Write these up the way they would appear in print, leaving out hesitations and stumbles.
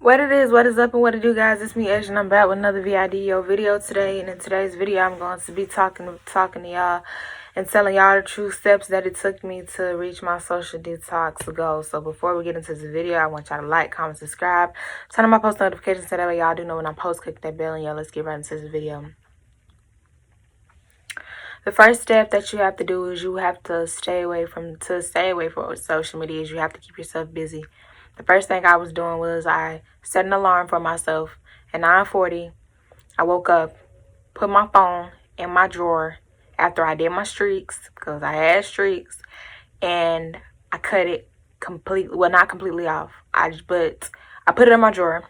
What it is, what is up, and what it do, guys? It's me, Aysia, and I'm back with another VIDO video today. And in today's video, I'm going to be talking to y'all and telling y'all the true steps that it took me to reach my social detox goal. So before we get into this video, I want y'all to like, comment, subscribe, turn on my post notifications so that way y'all do know when I post. Click that bell, and y'all, let's get right into this video. The first step that you have to do is you have to stay away from social media. Is you have to keep yourself busy. The first thing I was doing was I set an alarm for myself at 9:40. I woke up, put my phone in my drawer after I did my streaks, because I had streaks, and I cut it completely, well, not completely off. But I put it in my drawer.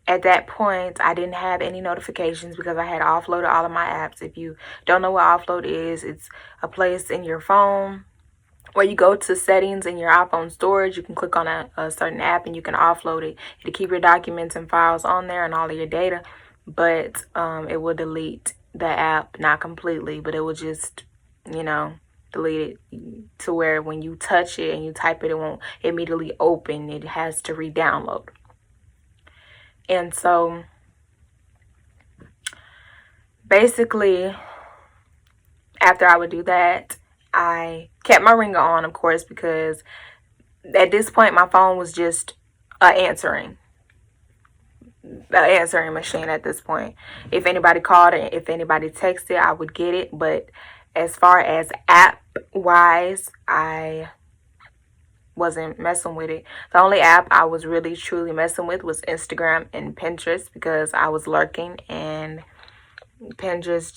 At that point, I didn't have any notifications because I had offloaded all of my apps. If you don't know what offload is, it's a place in your phone where you go to settings in your iPhone storage. You can click on a certain app and you can offload it. It'll keep your documents and files on there and all of your data, but it will delete the app, not completely, but it will just, delete it to where when you touch it and you type it, it won't immediately open. It has to re-download. And so basically, after I would do that, I kept my ringer on, of course, because at this point my phone was just an answering machine at this point. If anybody called and if anybody texted, I would get it. But as far as app wise, I wasn't messing with it. The only app I was really truly messing with was Instagram and Pinterest, because I was lurking, and Pinterest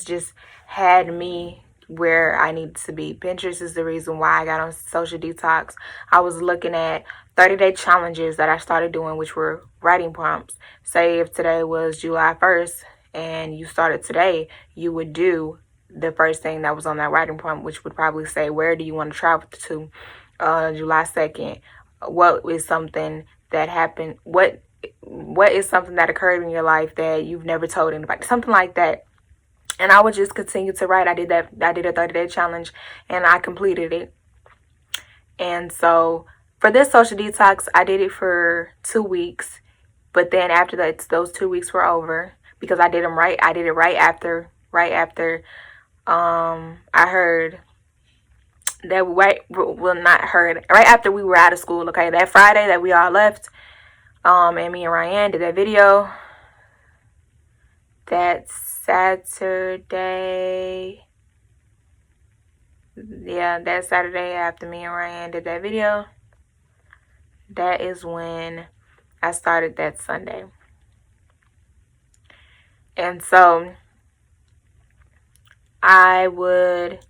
just had me where I needed to be. Pinterest is the reason why I got on social detox. I was looking at 30-day challenges that I started doing, which were writing prompts. Say if today was July 1st and you started today, you would do the first thing that was on that writing prompt, which would probably say, where do you want to travel to July 2nd? What is something that happened? What is something that occurred in your life that you've never told anybody? Something like that. And I would just continue to write. I did a 30-day challenge and I completed it. And so for this social detox, I did it for 2 weeks. But then after that, those 2 weeks were over, because I did it right after I heard that right after we were out of school. Okay, that Friday that we all left, and me and Ryan did that video. That Saturday, that Saturday after me and Ryan did that video, that is when I started that Sunday. And so I would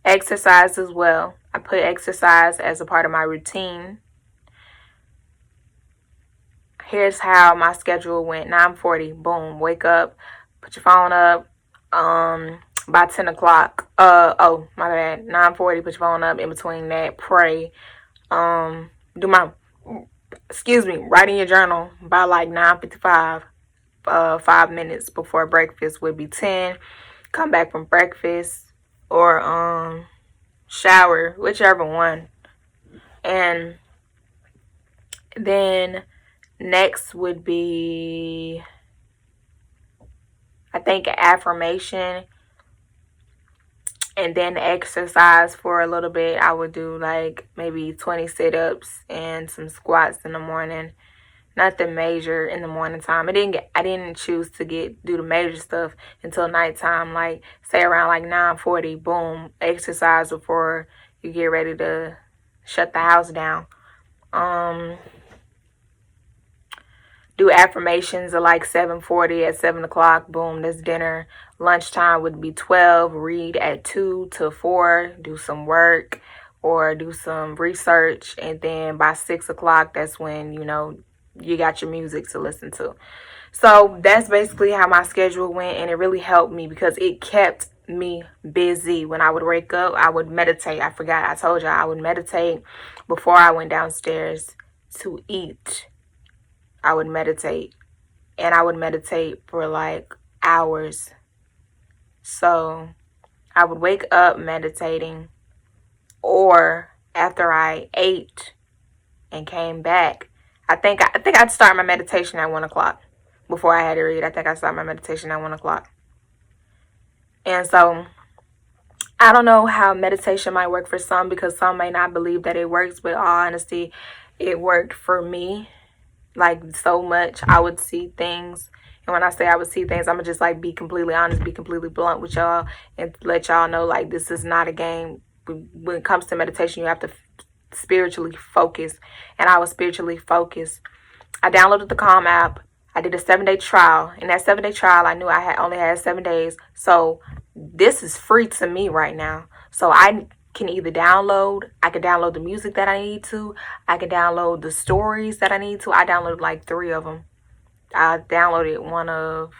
exercise as well. I put exercise as a part of my routine. Here's how my schedule went. 9:40, boom, wake up, put your phone up. By 10 o'clock, oh, my bad, 9:40, put your phone up. In between that, pray, write in your journal by like 9:55. 5 minutes before breakfast would be 10. Come back from breakfast or shower, whichever one. And then next would be, I think, affirmation, and then exercise for a little bit. I would do like maybe 20 sit-ups and some squats in the morning. Nothing major in the morning time. I didn't choose to do the major stuff until nighttime, like say around like 9:40, boom, exercise before you get ready to shut the house down. Do affirmations at like 7:40. At 7 o'clock, boom, that's dinner. Lunchtime would be 12. Read at 2 to 4. Do some work or do some research. And then by 6 o'clock, that's when, you got your music to listen to. So that's basically how my schedule went, and it really helped me because it kept me busy. When I would wake up, I would meditate. I told you I would meditate before I went downstairs to eat. I would meditate, and I would meditate for like hours. So I would wake up meditating, or after I ate and came back. I think I'd start my meditation at 1 o'clock before I had to read. I think I started my meditation at 1 o'clock. And so I don't know how meditation might work for some, because some may not believe that it works, but in all honesty, it worked for me. Like, so much. I would see things, and when I say I would see things, I'm gonna just like be completely honest, be completely blunt with y'all, and let y'all know, like, this is not a game. When it comes to meditation, you have to spiritually focus, and I was spiritually focused. I downloaded the Calm app. I did a 7-day trial. In that 7-day trial, I knew I had only had 7 days, so this is free to me right now. So I can either I can download the music that I need to. I can download the stories that I need to. I downloaded like 3 of them. I downloaded one of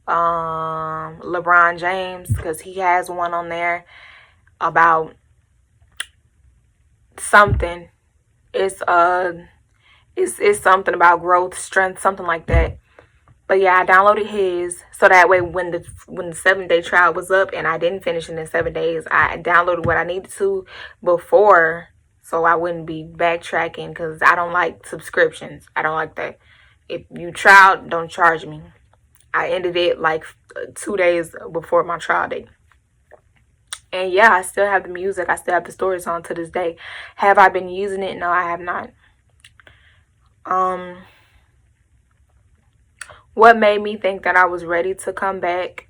LeBron James, because he has one on there about something. It's something about growth, strength, something like that. But yeah, I downloaded his, so that way when the 7-day trial was up and I didn't finish it in 7 days, I downloaded what I needed to before, so I wouldn't be backtracking, because I don't like subscriptions. I don't like that. If you trial, don't charge me. I ended it like 2 days before my trial date. And yeah, I still have the music. I still have the stories on to this day. Have I been using it? No, I have not. What made me think that I was ready to come back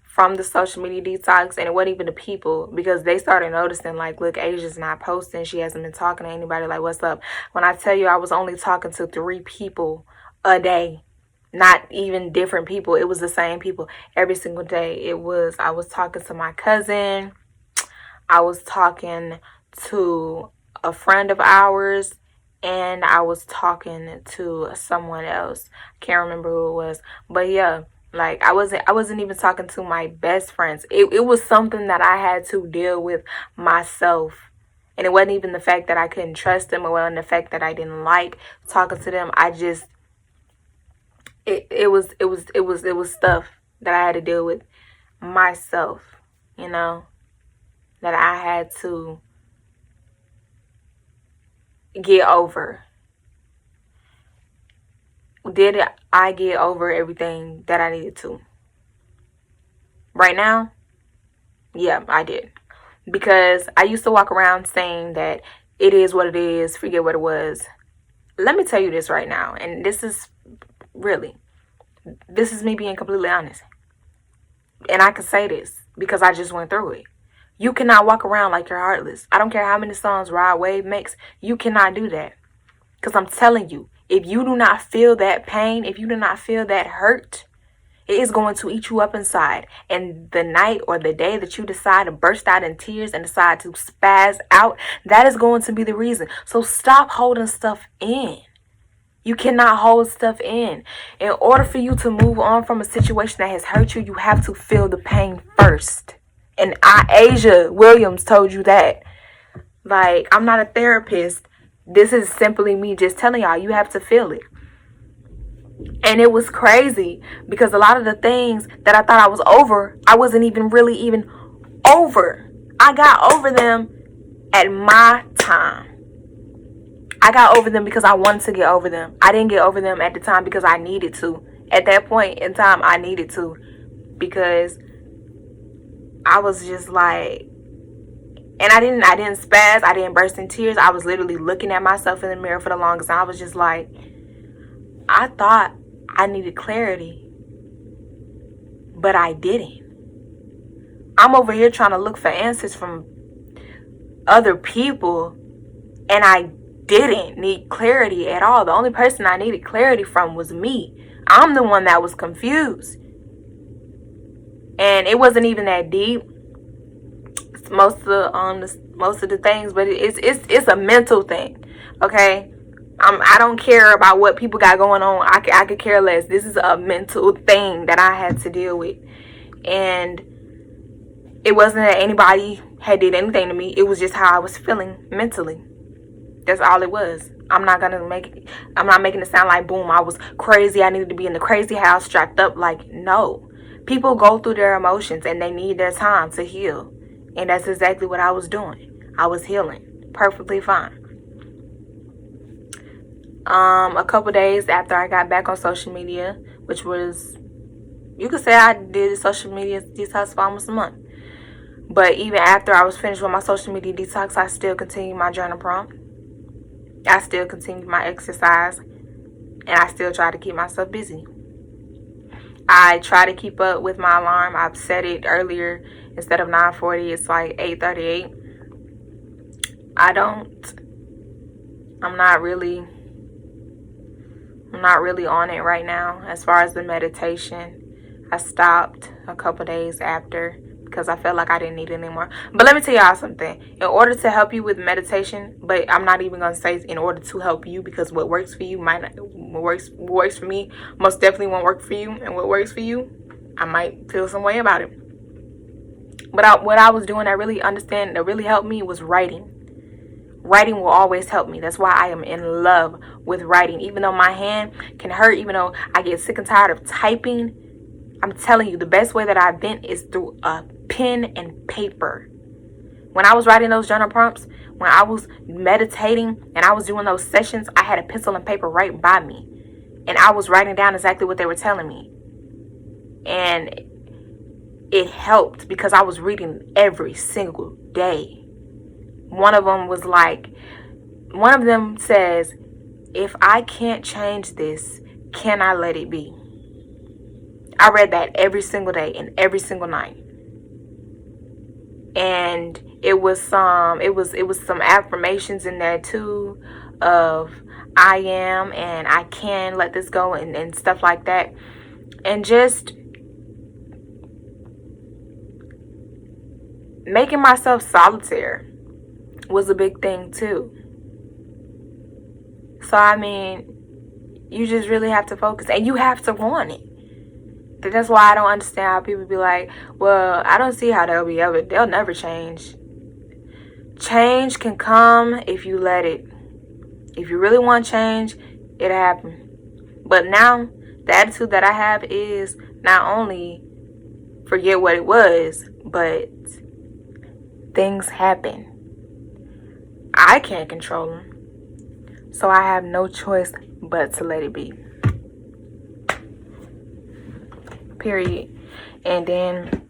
from the social media detox, and it wasn't even the people, because they started noticing, like, look, Aysia's not posting. She hasn't been talking to anybody. Like, what's up? When I tell you I was only talking to 3 people a day, not even different people. It was the same people every single day. I was talking to my cousin. I was talking to a friend of ours. And I was talking to someone else. Can't remember who it was. But yeah, like, I wasn't even talking to my best friends. It was something that I had to deal with myself. And it wasn't even the fact that I couldn't trust them, or wasn't the fact that I didn't like talking to them. I just it was stuff that I had to deal with myself, you know, that I had to get over. Did I get over everything that I needed to? Right now? Yeah, I did. Because I used to walk around saying that it is what it is, forget what it was. Let me tell you this right now, and this is me being completely honest. And I can say this because I just went through it. You cannot walk around like you're heartless. I don't care how many songs Rod Wave makes. You cannot do that. Because I'm telling you, if you do not feel that pain, if you do not feel that hurt, it is going to eat you up inside. And the night or the day that you decide to burst out in tears and decide to spaz out, that is going to be the reason. So stop holding stuff in. You cannot hold stuff in. In order for you to move on from a situation that has hurt you, you have to feel the pain first. And Aysia Williams told you that. Like, I'm not a therapist. This is simply me just telling y'all, you have to feel it. And it was crazy because a lot of the things that I thought I was over, I wasn't even really even over. I got over them at my time. I got over them because I wanted to get over them. I didn't get over them at the time because I needed to. At that point in time, I needed to, because I was just like, and I didn't spaz. I didn't burst in tears. I was literally looking at myself in the mirror for the longest time. I was just like, I thought I needed clarity, but I didn't. I'm over here trying to look for answers from other people, and I didn't need clarity at all. The only person I needed clarity from was me. I'm the one that was confused. And it wasn't even that deep. Most of the things, but it's a mental thing. Okay, I don't care about what people got going on. I could care less. This is a mental thing that I had to deal with, and it wasn't that anybody had did anything to me. It was just how I was feeling mentally. That's all it was. I'm not making it sound like, boom, I was crazy. I needed to be in the crazy house strapped up. Like, no. People go through their emotions and they need their time to heal. And that's exactly what I was doing. I was healing perfectly fine. A couple days after I got back on social media, which was, you could say I did a social media detox for almost a month. But even after I was finished with my social media detox, I still continued my journal prompt. I still continued my exercise. And I still try to keep myself busy. I try to keep up with my alarm. I've set it earlier. Instead of 9:40, it's like 8:38. I'm not really on it right now. As far as the meditation, I stopped a couple days after because I felt like I didn't need it anymore. But let me tell y'all something. In order to help you with meditation, but I'm not even going to say in order to help you, because what works for you might not, what works for me most definitely won't work for you. And what works for you, I might feel some way about it. But what I was doing that really helped me was writing. Writing will always help me. That's why I am in love with writing. Even though my hand can hurt, even though I get sick and tired of typing, I'm telling you, the best way that I've been is through a pen and paper. When I was writing those journal prompts, when I was meditating and I was doing those sessions, I had a pencil and paper right by me. And I was writing down exactly what they were telling me. And it helped because I was reading every single day. One of them says, if I can't change this, can I let it be? I read that every single day and every single night. And it was some affirmations in there too of I am and I can let this go and stuff like that. And just making myself solitaire was a big thing too. So I mean, you just really have to focus and you have to want it. That's why I don't understand how people be like, well, I don't see how they'll never change. Change can come if you let it. If you really want change, it'll happen. But now, the attitude that I have is not only forget what it was, but things happen. I can't control them. So I have no choice but to let it be. Period. And then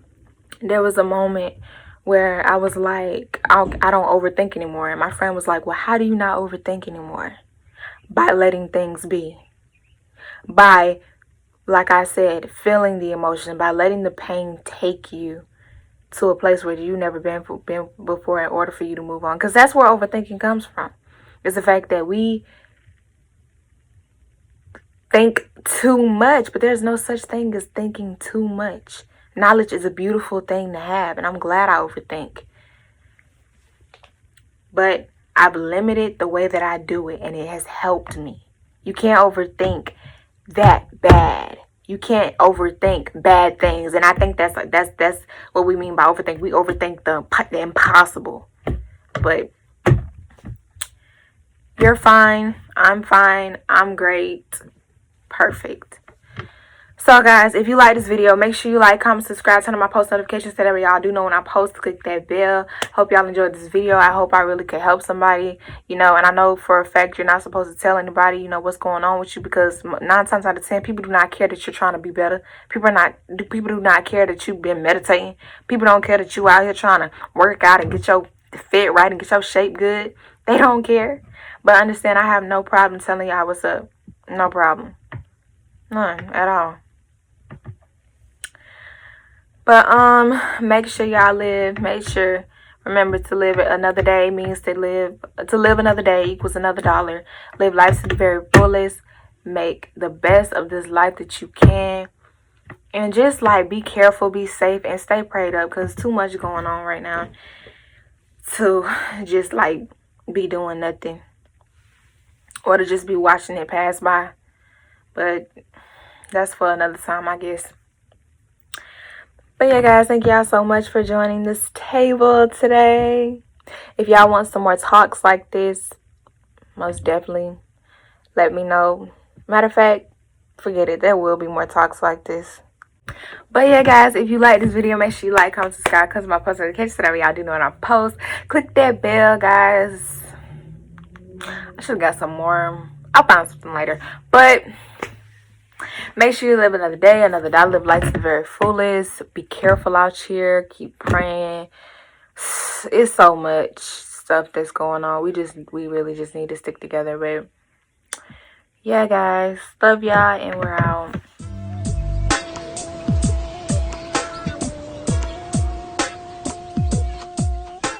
there was a moment where I was like, I don't overthink anymore. And my friend was like, well, how do you not overthink anymore? By letting things be. By, like I said, feeling the emotion. By letting the pain take you to a place where you've never been before in order for you to move on. Because that's where overthinking comes from. It's the fact that we think too much, but there's no such thing as thinking too much. Knowledge is a beautiful thing to have, and I'm glad I overthink. But I've limited the way that I do it, and it has helped me. You can't overthink that bad. You can't overthink bad things, and I think that's what we mean by overthink. We overthink the impossible. But you're fine. I'm fine. I'm great. Perfect. So guys, if you like this video, make sure you like, comment, subscribe, turn on my post notifications so that y'all do know when I post. Click that bell. Hope y'all enjoyed this video. I hope I really could help somebody, and I know for a fact you're not supposed to tell anybody, what's going on with you, because 9 times out of 10 people do not care that you're trying to be better. People do not care that you've been meditating. People don't care that you out here trying to work out and get your fit right and get your shape good. They don't care. But understand, I have no problem telling y'all what's up. No problem. None at all. But make sure y'all live. Remember to live another day means to live another day equals another dollar. Live life to the very fullest. Make the best of this life that you can. And just be careful, be safe, and stay prayed up, because too much going on right now to just be doing nothing. Or to just be watching it pass by. But that's for another time, I guess. But yeah, guys, thank y'all so much for joining this table today. If y'all want some more talks like this, most definitely let me know. Matter of fact, forget it. There will be more talks like this. But yeah, guys, if you like this video, make sure you like, comment, subscribe, because my post notifications so that y'all do know when I post. Click that bell, guys. I should have got some more I'll find something later. But make sure you live another day, another day. Live life to the very fullest. Be careful out here. Keep praying. It's so much stuff that's going on. We really just need to stick together. But yeah, guys, love y'all, and we're out.